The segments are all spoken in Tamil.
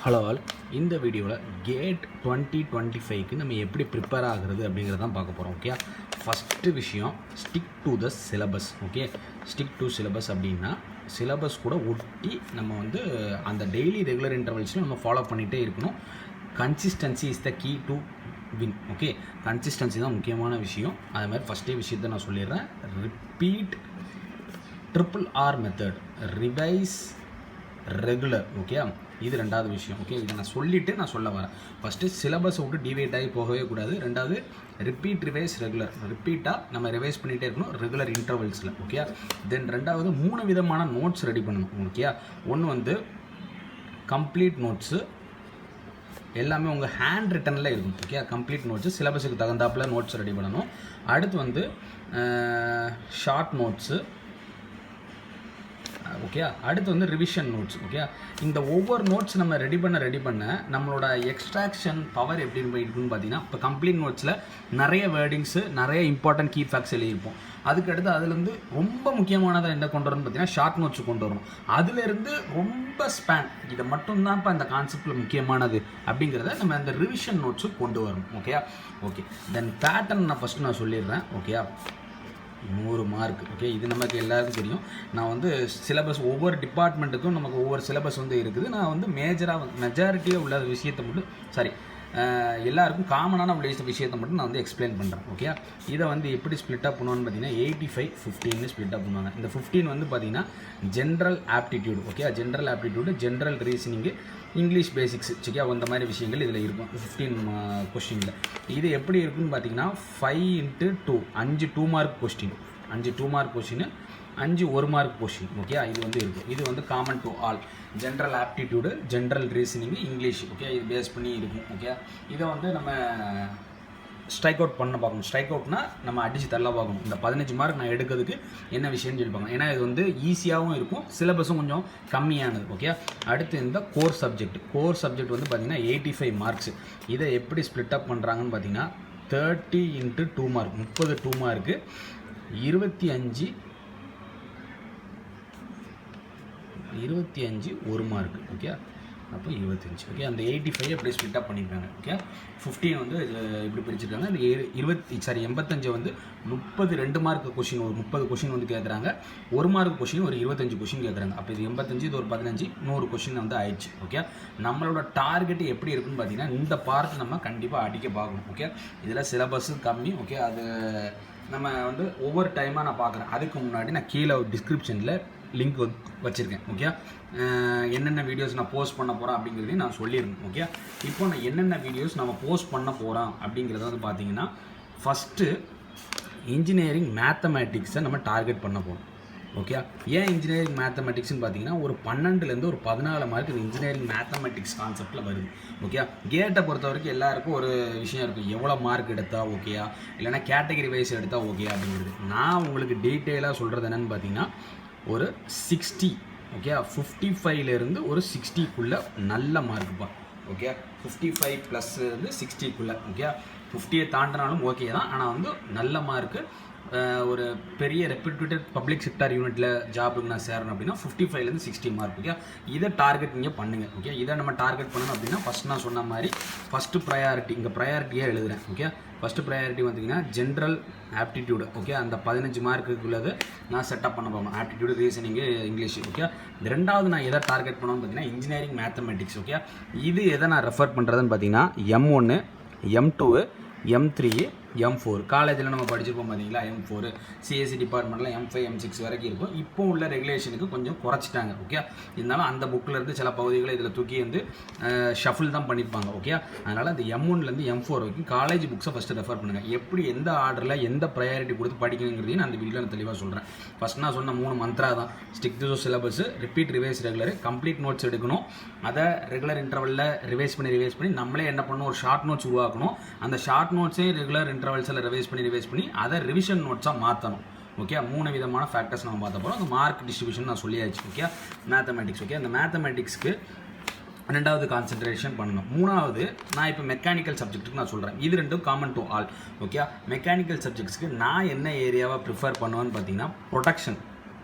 ஹலோ ஆல், இந்த வீடியோவில் கேட் 2025க்கு நம்ம எப்படி ப்ரிப்பேர் ஆகுறது அப்படிங்கிறதான் பார்க்க போகிறோம். ஓகே, ஃபஸ்ட்டு விஷயம் stick to the syllabus. Okay, stick to syllabus அப்படின்னா சிலபஸ் கூட ஒட்டி நம்ம வந்து அந்த டெய்லி ரெகுலர் இன்டர்வல்ஸில் நம்ம ஃபாலோ பண்ணிகிட்டே இருக்கணும். Consistency is the key to win. Okay, consistency தான் முக்கியமான விஷயம். அது மாதிரி ஃபஸ்ட்டே விஷயத்தை நான் சொல்லிடுறேன். Repeat, RRR method, revise, regular. Okay, இது ரெண்டாவது விஷயம். ஓகே, இதை நான் சொல்லிவிட்டு நான் சொல்ல வரேன். ஃபஸ்ட்டு சிலபஸை விட்டு டிவைட் ஆகி போகவே கூடாது. ரெண்டாவது ரிப்பீட், ரிவைஸ், ரெகுலர். ரிப்பீட்டாக நம்ம ரிவைஸ் பண்ணிகிட்டே இருக்கணும் ரெகுலர் இன்டர்வல்ஸில். ஓகே, தென் ரெண்டாவது 3 விதமான நோட்ஸ் ரெடி பண்ணணும். ஓகே, ஒன்று வந்து கம்ப்ளீட் நோட்ஸு, எல்லாமே உங்கள் ஹேண்ட் ரிட்டனில் இருக்கும். ஓகே, கம்ப்ளீட் நோட்ஸு சிலபஸுக்கு தகுந்தாப்பில் நோட்ஸ் ரெடி பண்ணணும். அடுத்து வந்து ஷார்ட் நோட்ஸு. ஓகே, அடுத்து வந்து ரிவிஷன் நோட்ஸ். ஓகே, இந்த ஒவ்வொரு நோட்ஸ் நம்ம ரெடி பண்ண நம்மளோட எக்ஸ்ட்ராக்ஷன் பவர் எப்படி இருக்குன்னு பார்த்தீங்கன்னா, இப்போ கம்ப்ளீட் நோட்ஸில் நிறைய வேர்டிங்ஸு, நிறைய இம்பார்ட்டன்ட் கீ ஃபேக்ட்ஸ் எழுதியிருப்போம். அதுக்கடுத்து அதுலேருந்து ரொம்ப முக்கியமானதை என்ன கொண்டு வரணும்னு பார்த்தீங்கன்னா ஷார்ட் நோட்ஸ் கொண்டு வரணும். அதுலேருந்து ரொம்ப ஸ்பேன், இதை மட்டும்தான் இப்போ இந்த கான்செப்டில் முக்கியமானது அப்படிங்கிறத நம்ம அந்த ரிவிஷன் நோட்ஸு கொண்டு வரணும். ஓகே, தென் பேட்டர்ன் நான் ஃபஸ்ட்டு நான் சொல்லிடுறேன். Okay, 100 mark. ஓகே, இது நமக்கு எல்லாருக்கும் தெரியும். நான் வந்து சிலபஸ் ஒவ்வொரு டிபார்ட்மெண்ட்டுக்கும் நமக்கு ஒவ்வொரு சிலபஸ் வந்து இருக்குது. நான் வந்து மெஜாரிட்டியாக உள்ள விஷயத்தை மட்டும் எல்லாருக்கும் காமனான உள்ள விஷயத்தை மட்டும் நான் வந்து எக்ஸ்பிளைன் பண்ணுறேன். ஓகே, இதை வந்து எப்படி ஸ்ப்ளிட் அப் பண்ணுவான்னு பார்த்தீங்கன்னா 85-15 ஸ்ப்ளிட் அப் பண்ணுவாங்க. இந்த 15 வந்து பார்த்தீங்கன்னா general aptitude. Okay, general aptitude, general reasoning, English basics, சரியா, அந்த மாதிரி விஷயங்கள் இதில் இருக்கும் 15 கொஸ்டினில். இது எப்படி இருக்குன்னு பார்த்தீங்கன்னா 5x2 5 2 mark question, 5 2 mark question, 5 1 mark question. Okay, இது வந்து இருக்குது. இது வந்து common to all. General aptitude, general reasoning, English. Okay, இது பேஸ் பண்ணி இருக்கும். ஓகே, இதை வந்து நம்ம ஸ்ட்ரைக் அவுட் பண்ண பார்க்கணும். ஸ்ட்ரைக் அவுட்னா நம்ம அடித்து தள்ள பார்க்கணும். இந்த 15 மார்க் நான் எடுக்கிறதுக்கு என்ன விஷயம்னு சொல்லி பார்க்கணும். ஏன்னா இது வந்து ஈஸியாகவும் இருக்கும், சிலபஸும் கொஞ்சம் கம்மியானது. ஓகே, அடுத்து இந்த கோர் சப்ஜெக்ட் வந்து பார்த்திங்கன்னா 85 மார்க்ஸ். இதை எப்படி ஸ்ப்ளிட் அப் பண்ணுறாங்கன்னு பார்த்தீங்கன்னா 30x2 mark, 30 2 mark, 25 1 mark. Okay, அப்போ 25. ஓகே, அந்த 85 எப்படி ஸ்ப்ளிட் அப் பண்ணியிருக்காங்க. ஓகே, 15 வந்து இப்படி பிரிச்சிருக்காங்க. இந்த 85 வந்து 32 மார்க் கொஷின், ஒரு 30 கொஷின் வந்து கேட்குறாங்க. 1 மார்க் கொஷின் ஒரு 25 கொஷின் கேட்குறாங்க. அப்போ இது 85, இது ஒரு 15, 100 கொஷின் வந்து ஆயிடுச்சு. ஓகே, நம்மளோட டார்கெட் எப்படி இருக்குன்னு பார்த்தீங்கன்னா இந்த பார்ட் நம்ம கண்டிப்பாக அடிக்க பார்க்கணும். ஓகே, இதில் சிலபஸும் கம்மி. ஓகே, அது நம்ம வந்து ஒவ்வொரு டைமாக நான் பார்க்குறேன். அதுக்கு முன்னாடி நான் கீழே டிஸ்கிரிப்ஷனில் லிங்க் வச்சுருக்கேன். ஓகே, என்னென்ன வீடியோஸ் நான் போஸ்ட் பண்ண போகிறேன் அப்படிங்கிறதையும் நான் சொல்லியிருந்தேன். ஓகே, இப்போ நான் என்னென்ன வீடியோஸ் நம்ம போஸ்ட் பண்ண போகிறோம் அப்படிங்கிறத வந்து பார்த்தீங்கன்னா ஃபஸ்ட்டு இன்ஜினியரிங் மேத்தமேட்டிக்ஸை நம்ம டார்கெட் பண்ண போகிறோம். ஓகே, ஏன் இன்ஜினியரிங் மேத்தமெட்டிக்ஸ்னு பார்த்தீங்கன்னா ஒரு 12லேருந்து ஒரு 14 மார்க் இந்த இன்ஜினியரிங் மேத்தமெட்டிக்ஸ் கான்செப்டில் வருது. ஓகே, கேட்டை பொறுத்த வரைக்கும் எல்லாருக்கும் ஒரு விஷயம் இருக்கும், எவ்வளோ மார்க் எடுத்தால் ஓகேயா, இல்லைனா கேட்டகரி வைஸ் எடுத்தால் ஓகே அப்படிங்கிறது. நான் உங்களுக்கு டீட்டெயிலாக சொல்கிறது என்னென்னு பார்த்தீங்கன்னா ஒரு 60. ஓகே, 55லேருந்து ஒரு 60க்குள்ளே நல்ல மார்க்குப்பா. ஓகே, 55+ இருந்து 60க்குள்ளே. ஓகே, 50 தாண்டினாலும் ஓகே தான், ஆனால் வந்து நல்ல மார்க்கு. ஒரு பெரிய ரெப்யூட்டட் பப்ளிக் செக்டார் யூனிட்டில் ஜாபுக்கு நான் சேரணும் அப்படின்னா 55லேருந்து 60 மார்க். ஓகே, இதை டார்கெட் நீங்கள் பண்ணுங்கள். ஓகே, இதை நம்ம டார்கெட் பண்ணணும் அப்படின்னா ஃபஸ்ட் நான் சொன்ன மாதிரி ஃபஸ்ட்டு ப்ரையாரிட்டி, இங்கே ப்ரையாரிட்டியாக எழுதுகிறேன். ஓகே, ஃபஸ்ட்டு ப்ரையாரிட்டி பார்த்தீங்கன்னா ஜென்ரல் ஆப்டிடியூடு. ஓகே, அந்த 15 மார்க்குள்ளது நான் செட்டப் பண்ண போகணும். Aptitude, reasoning, English. ஓகே, ரெண்டாவது நான் எதை டார்கெட் பண்ணணும்னு பார்த்தீங்கன்னா இன்ஜினியரிங் மேத்தமெட்டிக்ஸ். ஓகே, இது எதை நான் ரெஃபர் பண்ணுறதுன்னு பார்த்தீங்கன்னா M1, M2, M3, M4. காலேஜில் நம்ம படிச்சிருப்போம் பார்த்தீங்களா, M4. சிஎஸ்சி டிபார்ட்மெண்ட்டில் M5 M6 வரைக்கும் இருக்கும். இப்போ உள்ள ரெகுலேஷனுக்கு கொஞ்சம் குறைச்சிட்டாங்க. ஓகே, இருந்தாலும் அந்த புக்கில் இருந்து சில பகுதிகளை இதில் தூக்கி வந்து ஷஃபில் தான் பண்ணியிருப்பாங்க. ஓகே, அதனால் அந்த M1லேருந்து M4 வரைக்கும் காலேஜ் புக்ஸை ஃபஸ்ட்டு ரெஃபர் பண்ணுங்கள். எப்படி எந்த ஆர்டரில் எந்த ப்ரையாரிட்டி கொடுத்து படிக்கணுங்கிறதையும் நான் அந்த வீடியோவில் நான் தெளிவாக சொல்கிறேன். ஃபஸ்ட் நான் சொன்ன 3 மந்த்ரா தான். Stick to syllabus, repeat, revise, regular. Complete notes எடுக்கணும், அதை ரெகுலர் இன்டர்வலில் ரிவைஸ் பண்ணி நம்மளே என்ன பண்ணணும், ஒரு ஷார்ட் நோட்ஸ் உருவாக்கணும். அந்த ஷார்ட் நோட்ஸே ரெகுலர் இன்டர்வல்ஸில் ரிவைஸ் பண்ணி அதை ரிவிஷன் நோட்ஸாக மாற்றணும். ஓகே, 3 விதமான ஃபேக்டர்ஸ் நம்ம பார்த்த போகிறோம். அந்த மார்க் டிஸ்ட்ரிபியூஷன் நான் சொல்லியாச்சு. Okay, mathematics. ஓகே, அந்த மேத்தமெட்டிக்ஸ்க்கு ரெண்டாவது கான்சென்ட்ரேஷன் பண்ணணும். மூணாவது நான் இப்போ மெக்கானிக்கல் சப்ஜெக்ட்டுக்கு நான் சொல்கிறேன். இது ரெண்டும் common to all. Okay, mechanical சப்ஜெக்ட்ஸ்க்கு நான் என்ன ஏரியாவை ப்ரிஃபர் பண்ணுவேன்னு பார்த்தீங்கன்னா production.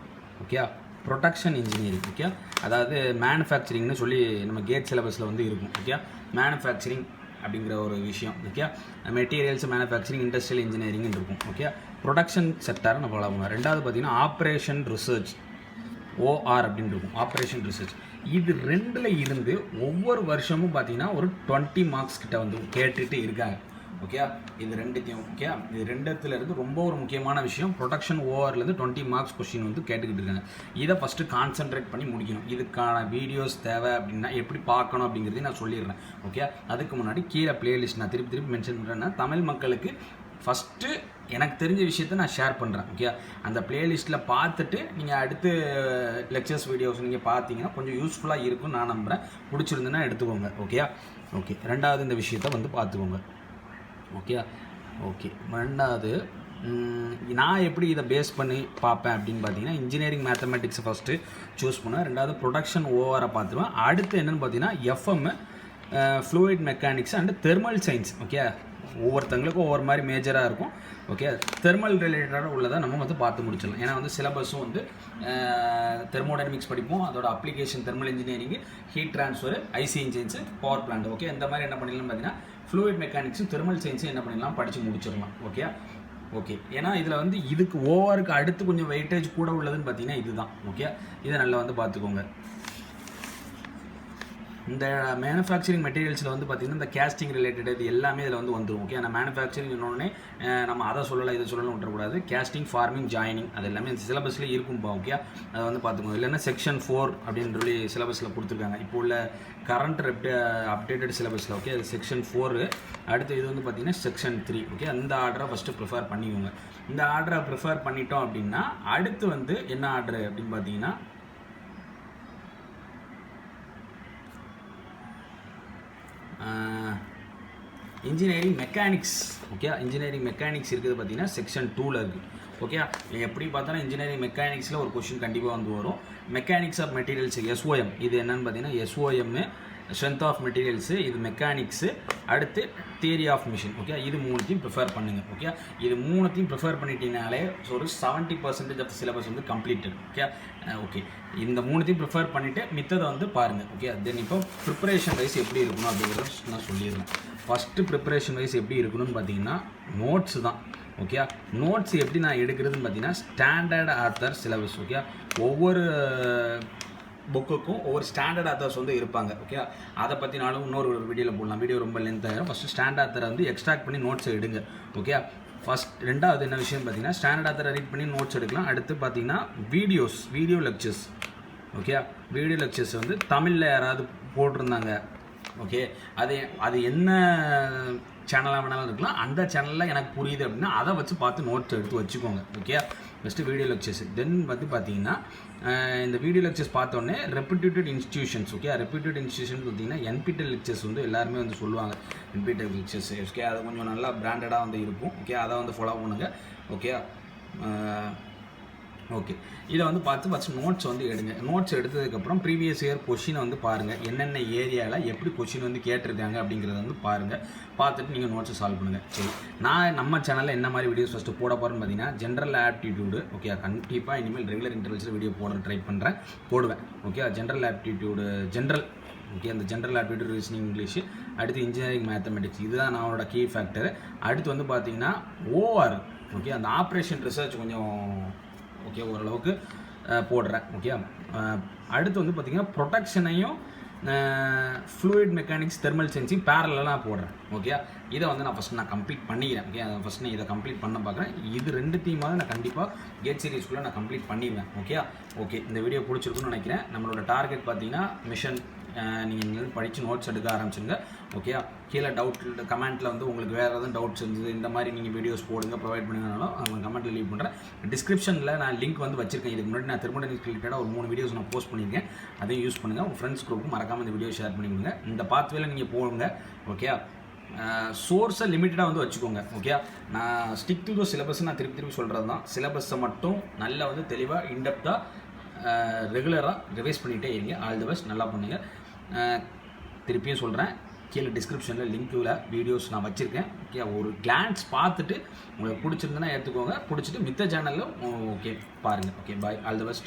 Okay, production engineering. Okay, அதாவது மேனுஃபேக்சரிங்னு சொல்லி நம்ம கேட் சிலபஸில் வந்து இருக்கும். ஓகே, மேனுஃபேக்சரிங் அப்படிங்கிற ஒரு விஷயம். Okay, materials manufacturing industrial engineering இருக்கும். ஓகே, ப்ரொடக்ஷன் செக்டாரை நம்ம ஃபாலோ பண்ணுவோம். ரெண்டாவது பார்த்தீங்கன்னா ஆப்ரேஷன் ரிசர்ச், ஓஆர் அப்படின்னு இருக்கும், ஆப்ரேஷன் ரிசர்ச். இது ரெண்டில் இருந்து ஒவ்வொரு வருஷமும் பார்த்தீங்கன்னா ஒரு 20 மார்க்ஸ் கிட்ட வந்து கேட்டுட்டு இருக்காங்க. ஓகே, இது ரெண்டுத்தையும். ஓகே, இது ரெண்டுத்துல இருந்து ரொம்ப ஒரு முக்கியமான விஷயம், ப்ரொடக்ஷன் ஓவர்லேருந்து 20 மார்க்ஸ் கொஸ்டின் வந்து கேட்டுக்கிட்டு இருக்காங்க. இதை ஃபஸ்ட்டு கான்சென்ட்ரேட் பண்ணி முடிக்கணும். இதுக்கான வீடியோஸ் தேவை அப்படின்னா எப்படி பார்க்கணும் அப்படிங்கிறதையும் நான் சொல்லிடுறேன். ஓகே, அதுக்கு முன்னாடி கீழே பிளேலிஸ்ட் நான் திருப்பி மென்ஷன் பண்ணுறேன்னா, தமிழ் மக்களுக்கு ஃபஸ்ட்டு எனக்கு தெரிஞ்ச விஷயத்தை நான் ஷேர் பண்ணுறேன். ஓகே, அந்த பிளேலிஸ்ட்டில் பார்த்துட்டு நீங்கள் அடுத்து லெக்சர்ஸ் வீடியோஸ் நீங்கள் பார்த்தீங்கன்னா கொஞ்சம் யூஸ்ஃபுல்லாக இருக்கும்னு நான் நம்புகிறேன். பிடிச்சிருந்துன்னா எடுத்துக்கோங்க. Okay, okay. ரெண்டாவது இந்த விஷயத்தை வந்து பார்த்துக்கோங்க. Okay, okay. ரெண்டாவது நான் எப்படி இதை பேஸ் பண்ணி பார்ப்பேன் அப்படின்னு பார்த்தீங்கன்னா, இன்ஜினியரிங் மேத்தமெட்டிக்ஸை ஃபஸ்ட்டு சூஸ் பண்ணுவேன். ரெண்டாவது ப்ரொடக்ஷன் ஓவரை பார்த்துருவேன். அடுத்து என்னென்னு பார்த்தீங்கன்னா FM, fluid mechanics and thermal science. Okay, ஒவ்வொருத்தங்களுக்கும் ஒவ்வொரு மாதிரி மேஜராக இருக்கும். ஓகே, தெர்மல் ரிலேட்டடாக உள்ளதை நம்ம வந்து பார்த்து முடிச்சிடலாம். ஏன்னா வந்து சிலபஸும் வந்து தெர்மோடைனமிக்ஸ் படிப்போம், அதோட application thermal engineering, heat transfer, IC engines, power plant. Okay, இந்த மாதிரி என்ன பண்ணிடலாம் பார்த்தீங்கன்னா ஃப்ளூயிட் மெக்கானிக்ஸும் தெர்மல் சயின்ஸும் என்ன பண்ணிடலாம் படித்து முடிச்சிடலாம். Okay, okay. ஏன்னா இதில் வந்து இதுக்கு ஓவருக்கு அடுத்து கொஞ்சம் வெயிட்டேஜ் கூட உள்ளதுன்னு பார்த்தீங்கன்னா இதுதான். ஓகே, இதை நல்லா வந்து பார்த்துக்கோங்க. இந்த மேனுஃபேக்சரிங் மெட்டீரியல்ஸில் வந்து பார்த்திங்கன்னா இந்த கேஸ்டிங் ரிலேட்டட் இது எல்லாமே இதில் வந்து வந்துடும். ஓகே, நான் மேனுஃபேக்சரிங் இன்னொன்னே நம்ம அதை சொல்லலை இதை சொல்லலாம் விட்டுறக்கூடாது. கேஸ்டிங், ஃபார்மிங், ஜாயினிங் அது எல்லாமே இந்த சிலபஸ்லேயே இருக்கும்பா. ஓகே, அதை வந்து பார்த்துக்கோங்க. இல்லைன்னா செக்ஷன் 4 அப்படின்னு சொல்லி சிலபஸில் கொடுத்துருக்காங்க இப்போ உள்ள கரண்ட் அப்டேட்டட் சிலபஸில். ஓகே, அது செக்ஷன் 4. அடுத்து இது வந்து பார்த்திங்கன்னா செக்ஷன் 3. ஓகே, அந்த ஆர்டரை ஃபஸ்ட்டு ப்ரிஃபர் பண்ணிக்கோங்க. இந்த ஆர்டரை ப்ரிஃபர் பண்ணிட்டோம் அப்படின்னா அடுத்து வந்து என்ன ஆர்டரு அப்படின்னு பார்த்தீங்கன்னா engineering mechanics. Okay, engineering mechanics இருக்குது பார்த்தீங்கன்னா செக்ஷன் 2ல் இருக்குது. ஓகே, எப்படி பார்த்தாலும் இன்ஜினியரிங் மெக்கானிக்ஸில் ஒரு கொஷின் கண்டிப்பாக வந்து வரும். Mechanics of materials, SOM. இது என்னென்னு பார்த்தீங்கன்னா எஸ்ஓஎம் ஸ்ட்ரென்த் ஆஃப் மெட்டீரியல்ஸு, இது மெக்கானிக்ஸு, அடுத்து தியரி ஆஃப் மிஷின். ஓகே, இது மூணுத்தையும் ப்ரிஃபர் பண்ணுங்கள். ஓகே, இது மூணுத்தையும் ப்ரிஃபர் பண்ணிட்டீங்கனாலே ஒரு 70% ஆஃப் சிலபஸ் வந்து கம்ப்ளீட்டட். Okay, okay. இந்த மூணுத்தையும் ப்ரிஃபர் பண்ணிவிட்டு மித்ததை வந்து பாருங்கள். ஓகே, தென் இப்போ ப்ரிப்பரேஷன் வைஸ் எப்படி இருக்கணும் அப்படிங்கிறத நான் சொல்லிடுறேன். ஃபஸ்ட்டு ப்ரிப்பரேஷன் வைஸ் எப்படி இருக்கணும்னு பார்த்தீங்கன்னா நோட்ஸ் தான். ஓகே, நோட்ஸ் எப்படி நான் எடுக்கிறதுன்னு பார்த்தீங்கன்னா ஸ்டாண்டர்ட் ஆத்தர் சிலபஸ். ஓகே, ஒவ்வொரு புக்குக்கும் ஒவ்வொரு ஸ்டாண்டர்ட் ஆத்தர்ஸ் வந்து இருப்பாங்க. ஓகே, அதை பற்றினாலும் இன்னொரு வீடியோவில் போடலாம். வீடியோ ரொம்ப லென்த் ஆகிடும். ஃபஸ்ட்டு ஸ்டாண்டர்ட் ஆத்தரை வந்து எக்ஸ்ட்ராக்ட் பண்ணி நோட்ஸ் எடுங்க. ஓகே, ரெண்டாவது என்ன விஷயம் பார்த்தீங்கன்னா ஸ்டாண்டர்ட் ஆத்தரை ரீட் பண்ணி நோட்ஸ் எடுக்கலாம். அடுத்து பார்த்தீங்கன்னா video lectures. Okay, video lectures வந்து தமிழில் யாராவது போட்டிருந்தாங்க. ஓகே, அது என்ன சேனலாக வேணாலும் இருக்கலாம். அந்த சேனலில் எனக்கு புரியுது அப்படின்னா அதை வச்சு பார்த்து நோட்ஸ் எடுத்து வச்சுக்கோங்க. Okay, first video lectures. Then வந்து பார்த்தீங்கன்னா இந்த வீடியோ லெக்சர்ஸ் பார்த்தோன்னே reputed institutions. Okay, reputed institution பார்த்தீங்கன்னா NPTEL லெக்சர்ஸ் வந்து எல்லாருமே வந்து சொல்லுவாங்க. NPTEL lectures. ஓகே, அது கொஞ்சம் நல்லா பிராண்டடாக வந்து இருக்கும். ஓகே, அதை வந்து ஃபாலோ பண்ணுங்கள். Okay, okay. இதை வந்து பார்த்து ஃபஸ்ட் நோட்ஸ் வந்து எடுங்க. நோட்ஸ் எடுத்ததுக்கப்புறம் ப்ரீவியஸ் இயர் கொஷினை வந்து பாருங்கள். என்னென்ன ஏரியாவில் எப்படி கொஷின் வந்து கேட்டிருக்காங்க அப்படிங்கிறத வந்து பாருங்கள். பார்த்துட்டு நீங்கள் நோட்ஸை சால்வ் பண்ணுங்கள். சரி, நான் நம்ம சேனலில் என்ன மாதிரி வீடியோஸ் ஃபஸ்ட்டு போட போகிறேன்னு பார்த்தீங்கன்னா ஜென்ரல் ஆப்டிடியூடு. ஓகே, கண்டிப்பாக இனிமேல் ரெகுலர் இன்டர்வல்ஸில் வீடியோ ட்ரை பண்ணுறேன், போடுவேன். ஓகே, ஜென்ரல் ஆப்டிடியூடு, ஓகே, அந்த ஜென்ரல் ஆப்டிடியூட், ரீசனிங், இங்கிலீஷ், அடுத்து இன்ஜினியரிங் மேத்தமெட்டிக்ஸ், இதுதான் நம்மளோட கீ ஃபேக்டர். அடுத்து வந்து பார்த்தீங்கன்னா ஓஆர். ஓகே, அந்த ஆப்ரேஷன் ரிசர்ச் கொஞ்சம் ஓகே ஓரளவுக்கு போடுறேன். ஓகே, அடுத்து வந்து பார்த்திங்கன்னா ப்ரொடக்ஷனையும் ஃப்ளூயிட் மெக்கானிக்ஸ், தெர்மல் சயின்ஸையும் பேரலாக போடுறேன். ஓகே, இதை வந்து நான் ஃபஸ்ட் கம்ப்ளீட் பண்ணிக்கிறேன். ஓகே, ஃபஸ்ட் நான் இதை கம்ப்ளீட் பண்ண பார்க்குறேன். இது ரெண்டுத்தையுமாவது நான் கண்டிப்பாக கேட் சீரிஸ்க்குள்ளே நான் கம்ப்ளீட் பண்ணிடுவேன். Okay, okay. இந்த வீடியோ பிடிச்சிருக்குன்னு நினைக்கிறேன். நம்மளோட டார்கெட் பார்த்தீங்கன்னா மிஷன் நீங்கள் இங்கேருந்து படித்து நோட்ஸ் எடுக்க ஆரம்பிச்சுங்க. ஓகே, கீழே டவுட் கமெண்ட்டில் வந்து உங்களுக்கு வேறு எதுவும் டவுட்ஸ் இருந்தது, இந்த மாதிரி நீங்கள் வீடியோஸ் போடுங்க, ப்ரொவைட் பண்ணுங்கனாலும் அவங்க கமெண்ட்டில் லீவ் பண்ணுறேன். டிஸ்கிரிப்ஷனில் நான் லிங்க் வந்து வச்சிருக்கேன். இதுக்கு முன்னாடி நான் தெர்மோடைனமிக்ஸ் ரிலேட்டடாக ஒரு 3 வீடியோஸ் நான் போஸ்ட் பண்ணியிருக்கேன். அதையும் யூஸ் பண்ணுங்கள். உங்கள் ஃப்ரெண்ட்ஸ் குரூப்புக்கு மறக்காமல் இந்த வீடியோ ஷேர் பண்ணிக்கோங்க. இந்த பாத்வேல நீங்கள் போடுங்க. ஓகே, சோர்ஸை லிமிட்டடாக வந்து வச்சுக்கோங்க. Okay, non stick to the syllabus நான் திருப்பி சொல்கிறது தான். சிலபஸை மட்டும் நல்லா வந்து தெளிவாக இன்டெப்த்தாக ரெகுலராக ரிவைஸ் பண்ணிகிட்டே இருங்க. ஆல் தி பெஸ்ட், நல்லா பண்ணுங்கள். திருப்பியும் சொல்கிறேன், கீழே டிஸ்கிரிப்ஷனில் லிங்க்கில் வீடியோஸ் நான் வச்சுருக்கேன். ஓகே, ஒரு கிளான்ஸ் பார்த்துட்டு உங்களுக்கு பிடிச்சிருந்ததுன்னா எடுத்துக்கோங்க. பிடிச்சிட்டு மித்த சேனலில் ஓகே பாருங்கள். Okay, bye, all the best.